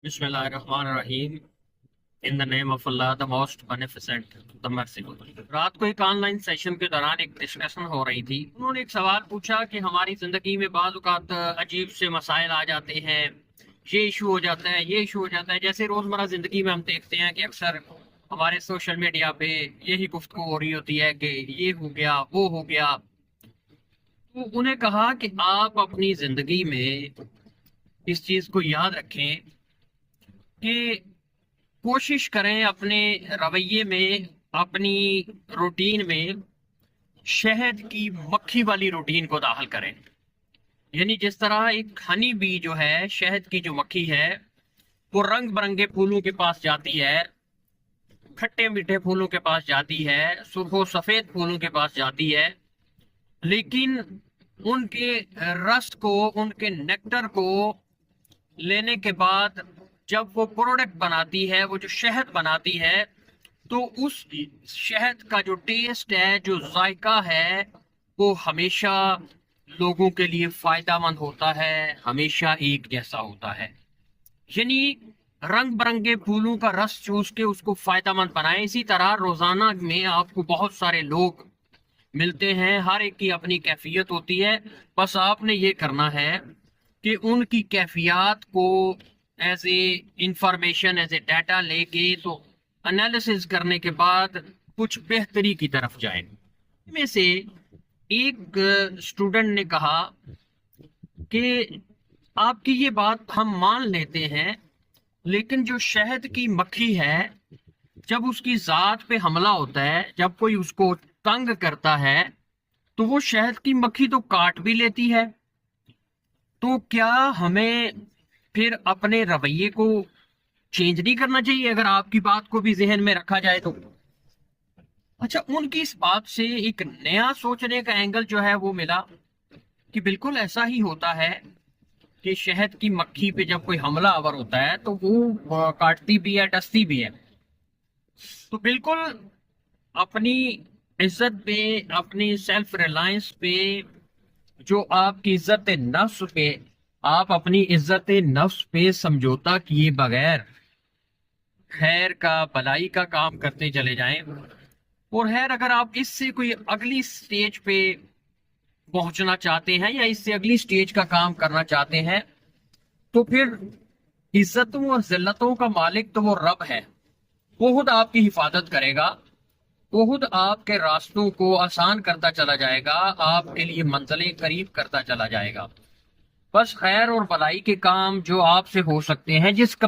بسم اللہ الرحمن الرحیم۔ In the name of Allah the most beneficent the merciful. رات کو ایک آن لائن سیشن کے دوران ایک ڈسکشن ہو رہی تھی۔ انہوں نے ایک سوال پوچھا کہ ہماری زندگی میں بعض اوقات عجیب سے مسائل آ جاتے ہیں، یہ ایشو ہو جاتا ہے، یہ ایشو ہو جاتا ہے۔ جیسے روزمرہ زندگی میں ہم دیکھتے ہیں کہ اکثر ہمارے سوشل میڈیا پہ یہی گفتگو ہو رہی ہوتی ہے کہ یہ ہو گیا، وہ ہو گیا۔ تو انہیں کہا کہ آپ اپنی زندگی میں اس چیز کو یاد رکھیں کہ کوشش کریں اپنے رویے میں، اپنی روٹین میں شہد کی مکھی والی روٹین کو داخل کریں۔ یعنی جس طرح ایک ہنی بی جو ہے، شہد کی جو مکھی ہے، وہ رنگ برنگے پھولوں کے پاس جاتی ہے، کھٹے میٹھے پھولوں کے پاس جاتی ہے، سرخ و سفید پھولوں کے پاس جاتی ہے، لیکن ان کے رس کو، ان کے نیکٹر کو لینے کے بعد جب وہ پروڈکٹ بناتی ہے، وہ جو شہد بناتی ہے، تو اس شہد کا جو ٹیسٹ ہے، جو ذائقہ ہے، وہ ہمیشہ لوگوں کے لیے فائدہ مند ہوتا ہے، ہمیشہ ایک جیسا ہوتا ہے۔ یعنی رنگ برنگے پھولوں کا رس چوس کے اس کو فائدہ مند بنائیں۔ اسی طرح روزانہ میں آپ کو بہت سارے لوگ ملتے ہیں، ہر ایک کی اپنی کیفیت ہوتی ہے، بس آپ نے یہ کرنا ہے کہ ان کی کیفیات کو as a information, as a data لے کے تو انالیسز کرنے کے بعد کچھ بہتری کی طرف جائیں۔ میں سے ایک اسٹوڈنٹ نے کہا کہ آپ کی یہ بات ہم مان لیتے ہیں، لیکن جو شہد کی مکھی ہے، جب اس کی ذات پہ حملہ ہوتا ہے، جب کوئی اس کو تنگ کرتا ہے، تو وہ شہد کی مکھی تو کاٹ بھی لیتی ہے۔ تو کیا ہمیں پھر اپنے رویے کو چینج نہیں کرنا چاہیے اگر آپ کی بات کو بھی ذہن میں رکھا جائے تو؟ اچھا، ان کی اس بات سے ایک نیا سوچنے کا اینگل جو ہے وہ ملا کہ بالکل ایسا ہی ہوتا ہے کہ شہد کی مکھی پہ جب کوئی حملہ آور ہوتا ہے تو وہ کاٹتی بھی ہے، ڈستی بھی ہے۔ تو بالکل اپنی عزت پہ، اپنی سیلف ریلائنس پہ، جو آپ کی عزت نفس پہ، آپ اپنی عزت نفس پہ سمجھوتا کیے بغیر خیر کا، بلائی کا کام کرتے چلے جائیں۔ اور خیر، اگر آپ اس سے کوئی اگلی سٹیج پہ پہنچنا چاہتے ہیں یا اس سے اگلی سٹیج کا کام کرنا چاہتے ہیں، تو پھر عزتوں اور ذلتوں کا مالک تو وہ رب ہے، وہ خود آپ کی حفاظت کرے گا، وہ خود آپ کے راستوں کو آسان کرتا چلا جائے گا، آپ کے لیے منزلیں قریب کرتا چلا جائے گا۔ بس خیر اور بلائی کے کام جو آپ سے ہو سکتے ہیں، جس کا